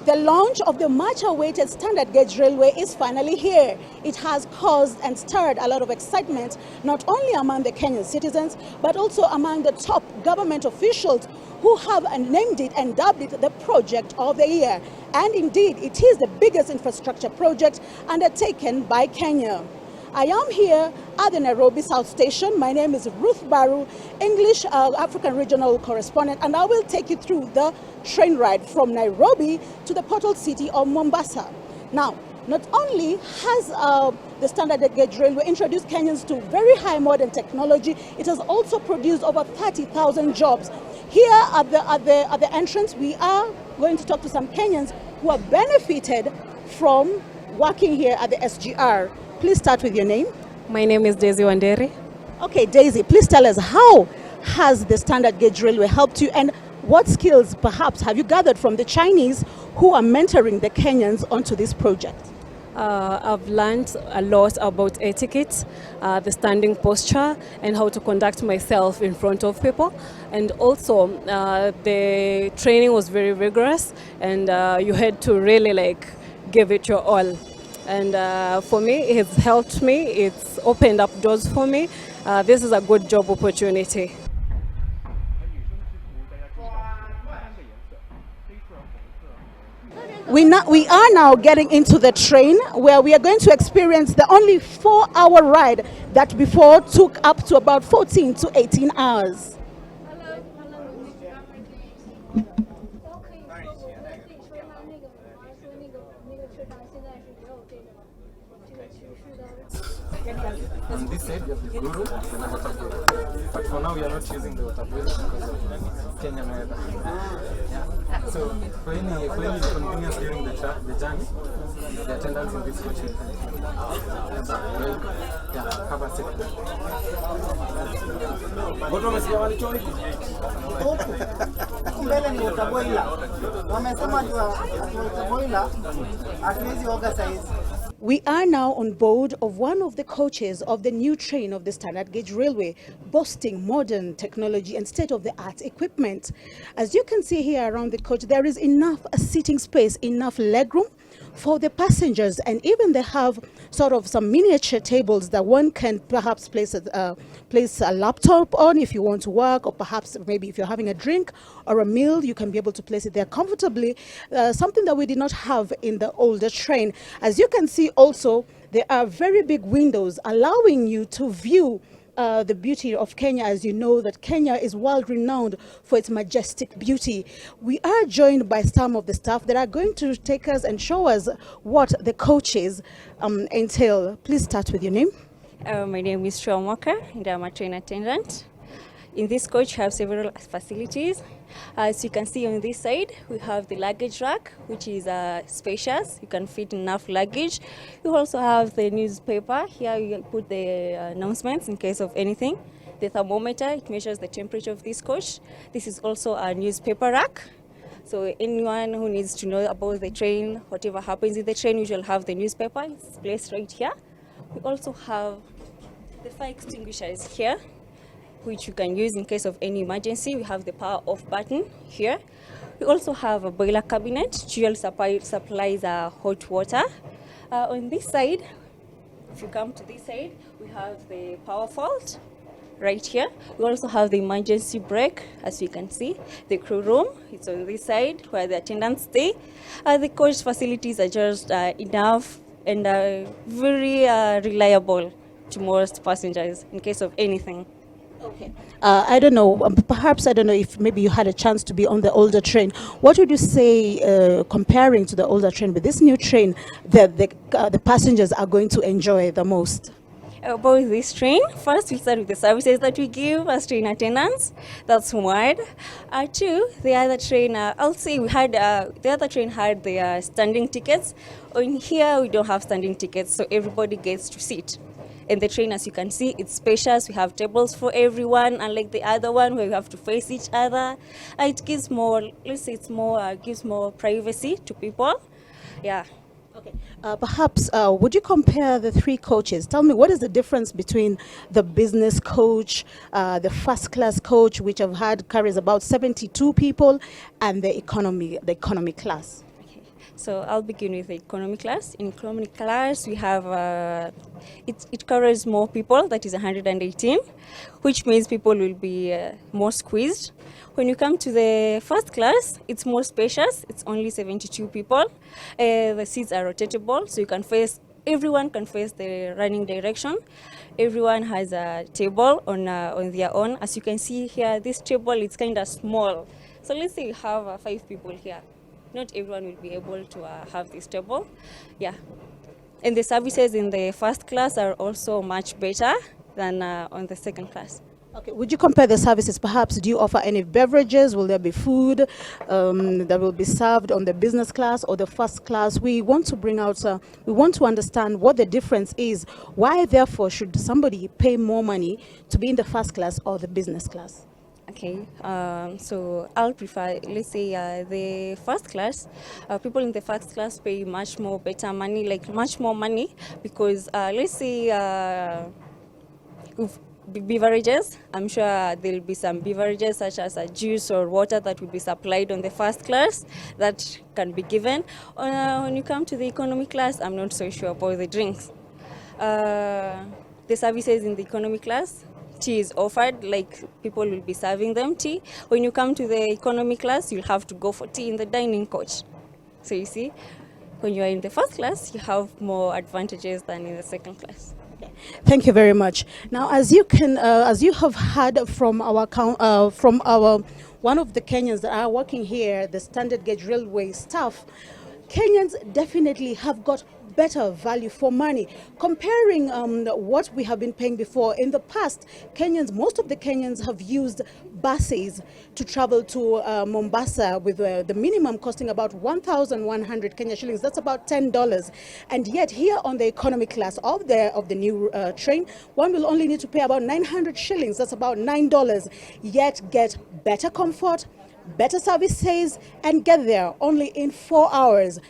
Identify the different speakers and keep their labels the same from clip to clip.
Speaker 1: The launch of the much-awaited standard gauge railway is finally here. It has caused and stirred a lot of excitement, not only among the Kenyan citizens, but also among the top government officials who have named it and dubbed it the project of the year. And indeed, it is the biggest infrastructure project undertaken by Kenya. I am here at the Nairobi South Station. My name is Ruth Baru, English African Regional Correspondent, and I will take you through the train ride from Nairobi to the portal city of Mombasa. Now, not only has the standard gauge railway introduced Kenyans to very high modern technology, it has also produced over 30,000 jobs. Here at the entrance, we are going to talk to some Kenyans who have benefited from working here at the SGR. Please start with your name.
Speaker 2: My name is Daisy Wanderi.
Speaker 1: Okay, Daisy, please tell us, how has the standard gauge railway helped you, and what skills perhaps have you gathered from the Chinese who are mentoring the Kenyans onto this project?
Speaker 2: I've learned a lot about etiquette, the standing posture, and how to conduct myself in front of people. And also, the training was very rigorous, and you had to really give it your all. And for me, it has helped me. It's opened up doors for me. This is a good job opportunity.
Speaker 1: We are now getting into the train where we are going to experience the only 4-hour ride that before took up to about 14 to 18 hours.
Speaker 3: On this side, you have the Guru and the Water. But for now, we are not using the Water because of Kenyan weather. Yeah. So, for any inconvenience during the journey, the attendants in this coach will have a seat. What wamesikia walichoiki?
Speaker 4: Mbele ni utaboila. Wamesema utaboila hatuwezi oga saizi.
Speaker 1: We are now on board of one of the coaches of the new train of the standard gauge railway, boasting modern technology and state-of-the-art equipment. As you can see here around the coach, there is enough seating space, enough legroom for the passengers, and even they have sort of some miniature tables that one can perhaps place a laptop on if you want to work, or perhaps maybe if you're having a drink or a meal, you can be able to place it there comfortably, something that we did not have in the older train. As you can see also, there are very big windows allowing you to view the beauty of Kenya. As you know, that Kenya is world renowned for its majestic beauty. We are joined by some of the staff that are going to take us and show us what the coaches entail. Please start with your name.
Speaker 5: My name is Chua Walker and I'm a train attendant. In this coach, we have several facilities. As you can see on this side, we have the luggage rack, which is spacious. You can fit enough luggage. You also have the newspaper. Here you put the announcements in case of anything. The thermometer, it measures the temperature of this coach. This is also a newspaper rack. So anyone who needs to know about the train, whatever happens in the train, you shall have the newspaper. It's placed right here. We also have the fire extinguishers here, which you can use in case of any emergency. We have the power off button here. We also have a boiler cabinet, which supplies hot water. On this side, if you come to this side, we have the power fault right here. We also have the emergency brake, as you can see. The crew room, it's on this side where the attendants stay. The coach facilities are just enough and very reliable to most passengers in case of anything.
Speaker 1: Okay. I don't know, perhaps I don't know if maybe you had a chance to be on the older train. What would you say, comparing to the older train, with this new train, that the passengers are going to enjoy the most?
Speaker 5: About this train, first we'll start with the services that we give as train attendants. That's one. Two, the other train, I'll say the other train had their standing tickets. In here, we don't have standing tickets, so everybody gets to sit. And the train, as you can see, it's spacious. We have tables for everyone, unlike the other one where we have to face each other. It gives more, gives more privacy to people. Yeah.
Speaker 1: Okay. Perhaps, would you compare the three coaches? Tell me, what is the difference between the business coach, the first class coach, which I've had carries about 72 people, and the economy class?
Speaker 5: Okay. So I'll begin with the economy class. In economy class, we have it covers more people, that is 118, which means people will be more squeezed. When you come to the first class, it's more spacious. It's only 72 people. The seats are rotatable, so you can face. Everyone can face the running direction. Everyone has a table on their own. As you can see here, this table is kind of small. So let's say you have 5 people here. Not everyone will be able to have this table. Yeah. And the services in the first class are also much better than on the second class.
Speaker 1: Okay, would you compare the services? Perhaps do you offer any beverages? Will there be food that will be served on the business class or the first class? We want to bring out, we want to understand what the difference is. Why, therefore, should somebody pay more money to be in the first class or the business class?
Speaker 5: Okay, so I'll prefer, let's say, the first class. People in the first class pay much more better money, like much more money, because let's say with beverages, I'm sure there'll be some beverages such as a juice or water that will be supplied on the first class that can be given. When you come to the economy class, I'm not so sure about the drinks. The services in the economy class, tea is offered, like people will be serving them tea. When you come to the economy class, you'll have to go for tea in the dining coach. So you see, when you are in the first class, you have more advantages than in the second class.
Speaker 1: Thank you very much. Now, as you have heard from our one of the Kenyans that are working here, the standard gauge railway staff, Kenyans definitely have got better value for money. Comparing what we have been paying before, in the past, most of the Kenyans have used buses to travel to Mombasa with the minimum costing about 1,100 Kenya shillings. That's about $10. And yet here on the economy class of the new train, one will only need to pay about 900 shillings. That's about $9. Yet get better comfort, better services, and get there only in 4 hours.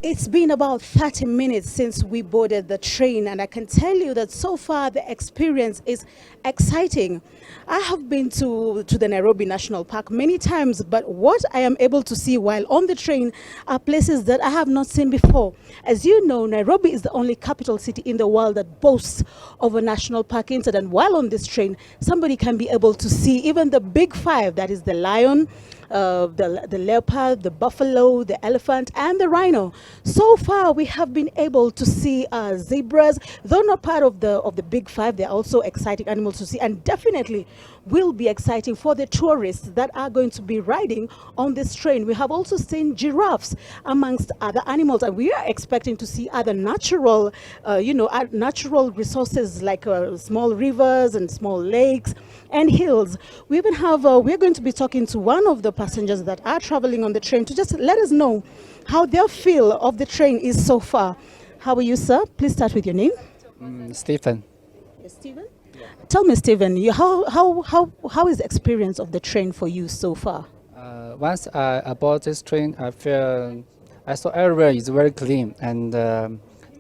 Speaker 1: It's been about 30 minutes since we boarded the train, and I can tell you that so far the experience is exciting. I have been to the Nairobi National Park many times, but what I am able to see while on the train are places that I have not seen before. As you know, Nairobi is the only capital city in the world that boasts of a national park incident. While on this train, somebody can be able to see even the big 5, that is the lion, the leopard, the buffalo, the elephant, and the rhino. So far, we have been able to see zebras. Though not part of the big 5, they're also exciting animals to see, and definitely will be exciting for the tourists that are going to be riding on this train. We have also seen giraffes amongst other animals, and we are expecting to see other natural, natural resources like small rivers and small lakes and hills. We even have, we're going to be talking to one of the passengers that are traveling on the train to just let us know how their feel of the train is so far. How are you, sir? Please start with your name.
Speaker 6: Stephen.
Speaker 1: Yes, Stephen? Yeah. Tell me, Stephen, how is the experience of the train for you so far?
Speaker 6: Once I aboard this train, I saw everywhere is very clean, and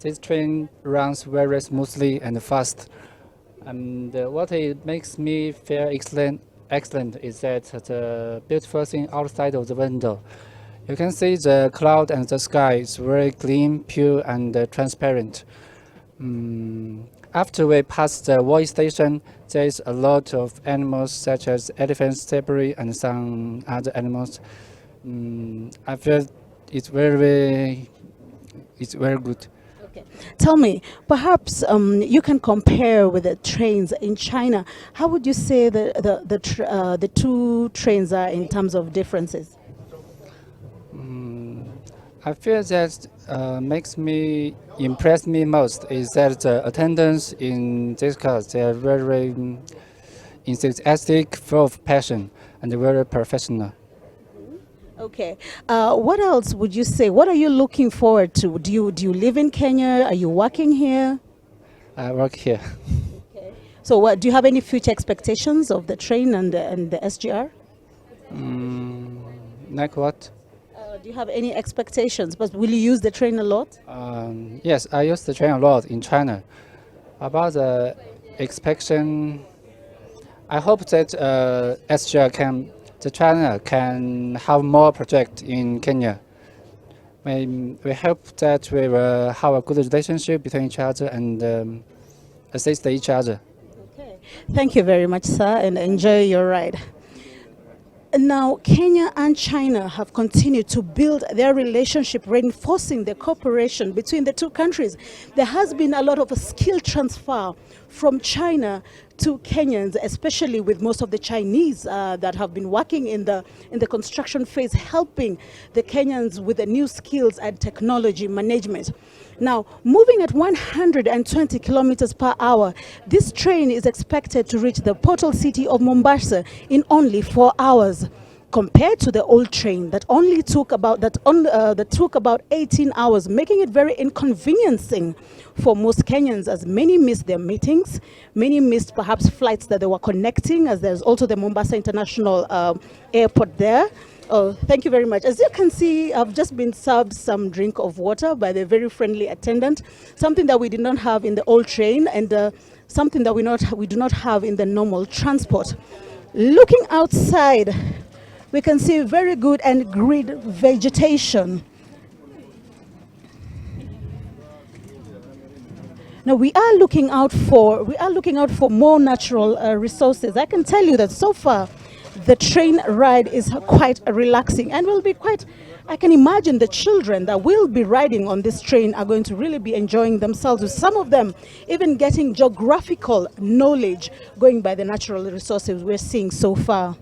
Speaker 6: this train runs very smoothly and fast. And what it makes me feel excellent is that the beautiful thing outside of the window. You can see the cloud and the sky is very clean, pure, and transparent. After we pass the voice station, there is a lot of animals such as elephants, zebra, and some other animals. I feel it's very good.
Speaker 1: Okay. Tell me, perhaps you can compare with the trains in China. How would you say the two trains are in terms of differences?
Speaker 6: I feel that impressed me most is that the attendants in this class, they are very enthusiastic, full of passion, and very professional.
Speaker 1: Okay. What else would you say? What are you looking forward to? Do you live in Kenya? Are you working here?
Speaker 6: I work here.
Speaker 1: Okay. So, do you have any future expectations of the train and the SGR?
Speaker 6: Like what?
Speaker 1: Do you have any expectations? But will you use the train a lot?
Speaker 6: Yes, I use the train a lot in China. About the expectation, I hope that SGR China can have more projects in Kenya. We hope that we will have a good relationship between each other and assist each other.
Speaker 1: Okay. Thank you very much, sir, and enjoy your ride. Now, Kenya and China have continued to build their relationship, reinforcing the cooperation between the two countries. There has been a lot of skill transfer from China to Kenyans, especially with most of the Chinese that have been working in the construction phase, helping the Kenyans with the new skills and technology management. Now, moving at 120 kilometers per hour, this train is expected to reach the portal city of Mombasa in only 4 hours, compared to the old train that only took about 18 hours, making it very inconveniencing for most Kenyans, as many missed their meetings, many missed perhaps flights that they were connecting, as there's also the Mombasa International Airport there. Oh, thank you very much. As you can see, I've just been served some drink of water by the very friendly attendant, something that we did not have in the old train, and something that we do not have in the normal transport. Looking outside, we can see very good and green vegetation. Now we are looking out for more natural resources. I can tell you that so far the train ride is quite relaxing and will be quite, I can imagine the children that will be riding on this train are going to really be enjoying themselves, with some of them even getting geographical knowledge going by the natural resources we're seeing so far.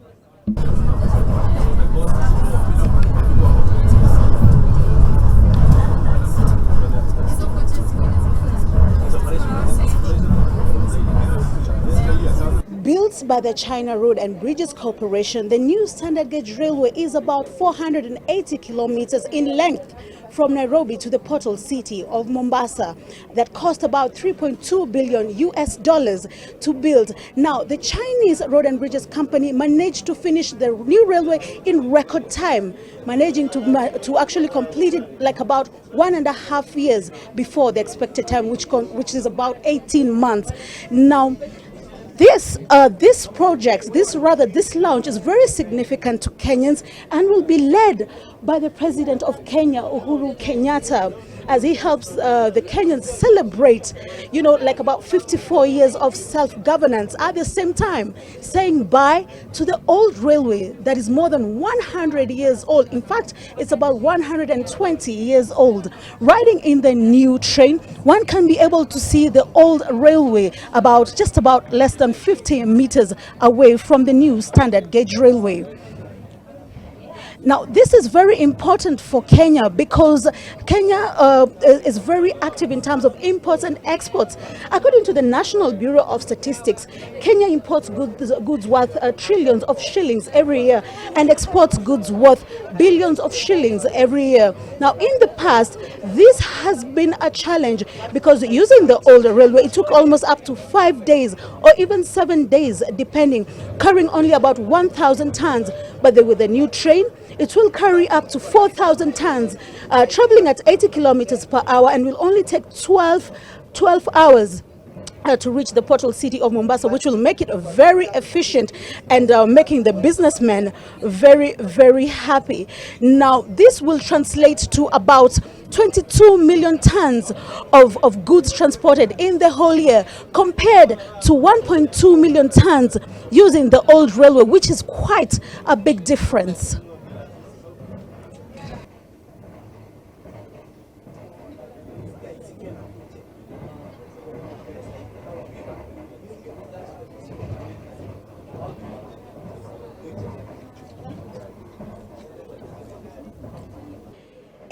Speaker 1: Built by the China Road and Bridges Corporation, the new standard gauge railway is about 480 kilometers in length from Nairobi to the portal city of Mombasa, that cost about $3.2 billion to build. Now, the Chinese Road and Bridges Company managed to finish the new railway in record time, managing to actually complete it like about 1.5 years before the expected time, which is about 18 months. Now, this launch is very significant to Kenyans and will be led by the President of Kenya, Uhuru Kenyatta, as he helps the Kenyans celebrate, like about 54 years of self-governance, at the same time saying bye to the old railway that is more than 100 years old. In fact, it's about 120 years old. Riding in the new train, one can be able to see the old railway just about less than 50 meters away from the new standard gauge railway. Now, this is very important for Kenya because Kenya is very active in terms of imports and exports. According to the National Bureau of Statistics, Kenya imports goods worth trillions of shillings every year and exports goods worth billions of shillings every year. Now, in the past, this has been a challenge because using the older railway, it took almost up to 5 days or even 7 days, depending, carrying only about 1,000 tons. But with the new train, it will carry up to 4,000 tons, traveling at 80 kilometers per hour, and will only take 12 hours to reach the portal city of Mombasa, which will make it very efficient and making the businessmen very, very happy. Now, this will translate to about 22 million tons of goods transported in the whole year, compared to 1.2 million tons using the old railway, which is quite a big difference.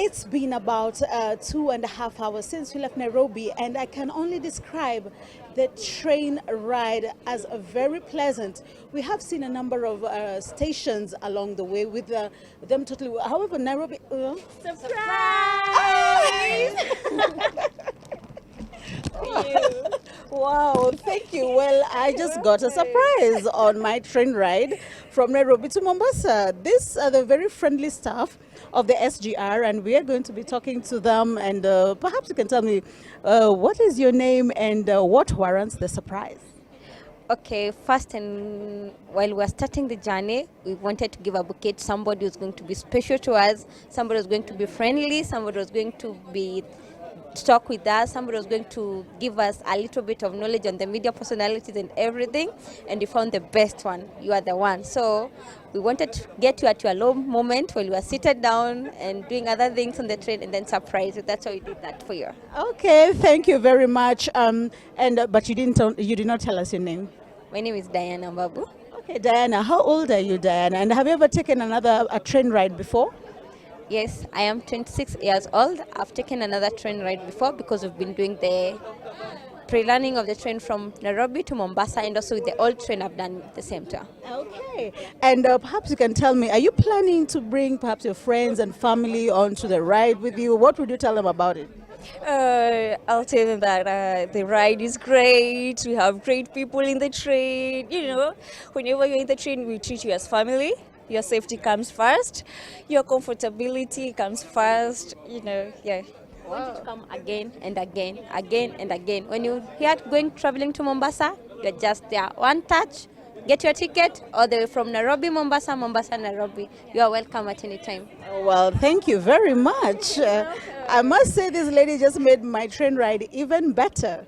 Speaker 1: It's been about 2.5 hours since we left Nairobi, and I can only describe the train ride as very pleasant. We have seen a number of stations along the way with them totally. However, Nairobi. Surprise! Wow, thank you. Well, I just got a surprise on my train ride from Nairobi to Mombasa. These are the very friendly staff of the SGR, and we are going to be talking to them. And perhaps you can tell me what is your name and what warrants the surprise?
Speaker 7: Okay, first, and while we're starting the journey, we wanted to give a bouquet to somebody who's going to be special to us, somebody who's going to be friendly, somebody who's going to be talk with us, somebody who's going to give us a little bit of knowledge on the media personalities and everything, and we found the best one. You are the one. So we wanted to get you at your low moment while you were seated down and doing other things on the train, and then surprise you. That's why we did that for you.
Speaker 1: Okay, thank you very much. But you did not tell us your name.
Speaker 7: My name is Diana Babu.
Speaker 1: Okay, Diana, how old are you, Diana? And have you ever taken a train ride before?
Speaker 7: Yes, I am 26 years old. I've taken another train ride before because we've been doing the pre-learning of the train from Nairobi to Mombasa, and also with the old train I've done the same tour.
Speaker 1: Okay, and perhaps you can tell me, are you planning to bring perhaps your friends and family onto the ride with you? What would you tell them about it?
Speaker 5: I'll tell them that the ride is great. We have great people in the train. You know, whenever you're in the train, we treat you as family. Your safety comes first. Your comfortability comes first. You know, yeah.
Speaker 7: I want you to come again and again, again and again. When you're here traveling to Mombasa, you're just there. One touch, get your ticket, all the way from Nairobi, Mombasa, Mombasa-Nairobi. You are welcome at any time.
Speaker 1: Well, thank you very much. I must say this lady just made my train ride even better.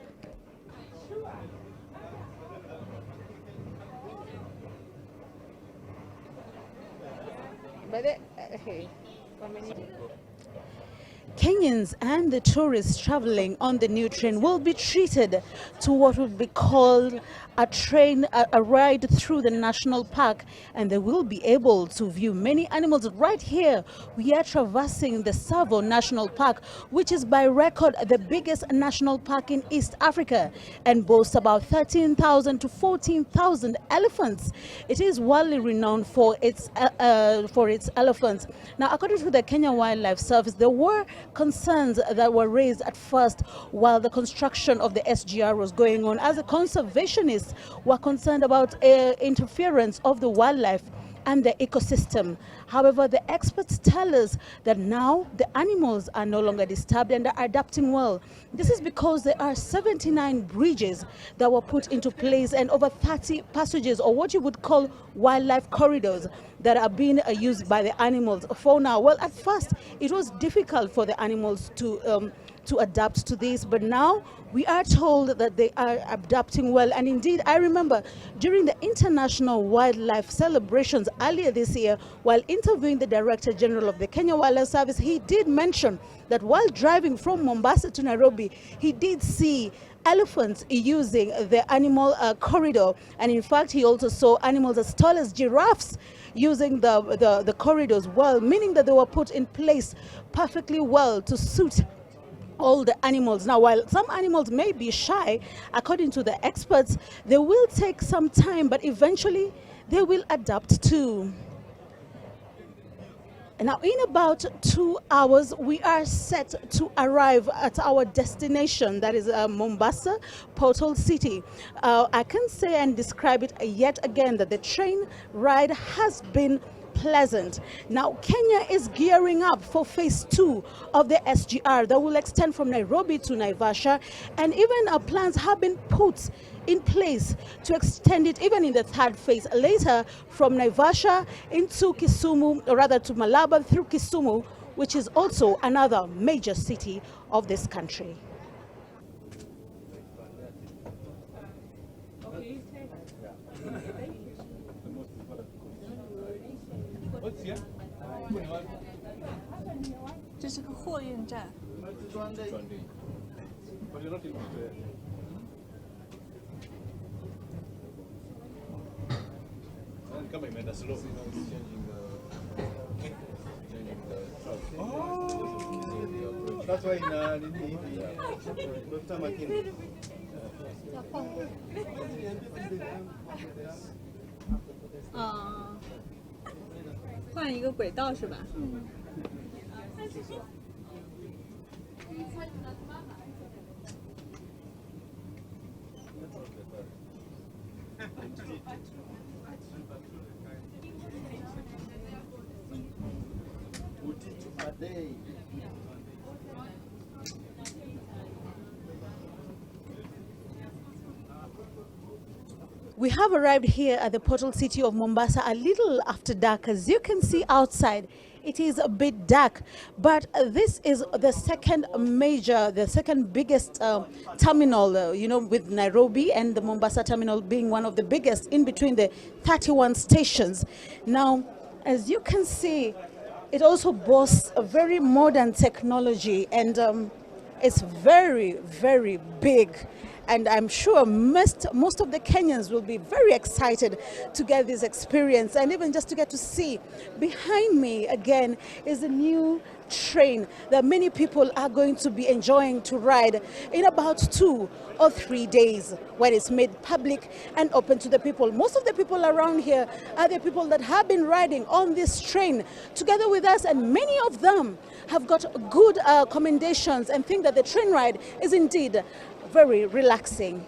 Speaker 1: Kenyans and the tourists traveling on the new train will be treated to what would be called a ride through the national park, and they will be able to view many animals. Right here we are traversing the Tsavo National Park, which is by record the biggest national park in East Africa and boasts about 13,000 to 14,000 elephants. It is widely renowned for its elephants. Now, according to the Kenya Wildlife Service, there were concerns that were raised at first while the construction of the SGR was going on, as a conservationist were concerned about interference of the wildlife and the ecosystem. However, the experts tell us that now the animals are no longer disturbed and are adapting well. This is because there are 79 bridges that were put into place and over 30 passages, or what you would call wildlife corridors, that are being used by the animals for now. Well, at first it was difficult for the animals to adapt to this, but now we are told that they are adapting well. And indeed, I remember during the International Wildlife Celebrations earlier this year, while interviewing the Director General of the Kenya Wildlife Service, he did mention that while driving from Mombasa to Nairobi, he did see elephants using the animal corridor, and in fact he also saw animals as tall as giraffes using the corridors well, meaning that they were put in place perfectly well to suit all the animals. Now, while some animals may be shy, according to the experts, they will take some time, but eventually they will adapt too. Now, in about 2 hours, we are set to arrive at our destination, that is Mombasa, Portal City. I can say and describe it yet again that the train ride has been pleasant. Now, Kenya is gearing up for phase 2 of the SGR that will extend from Nairobi to Naivasha, and even plans have been put in place to extend it even in the third phase later from Naivasha into Kisumu, or rather to Malaba through Kisumu, which is also another major city of this country.
Speaker 8: That's why Dr. McKinney.
Speaker 2: 换一个轨道是吧？
Speaker 1: We have arrived here at the portal city of Mombasa a little after dark. As you can see outside, it is a bit dark, but this is the second biggest terminal, with Nairobi and the Mombasa terminal being one of the biggest in between the 31 stations. Now, as you can see, it also boasts a very modern technology, and it's very, very big. And I'm sure most of the Kenyans will be very excited to get this experience, and even just to get to see. Behind me again is a new train that many people are going to be enjoying to ride in about 2 or 3 days when it's made public and open to the people. Most of the people around here are the people that have been riding on this train together with us, and many of them have got good commendations and think that the train ride is indeed very relaxing.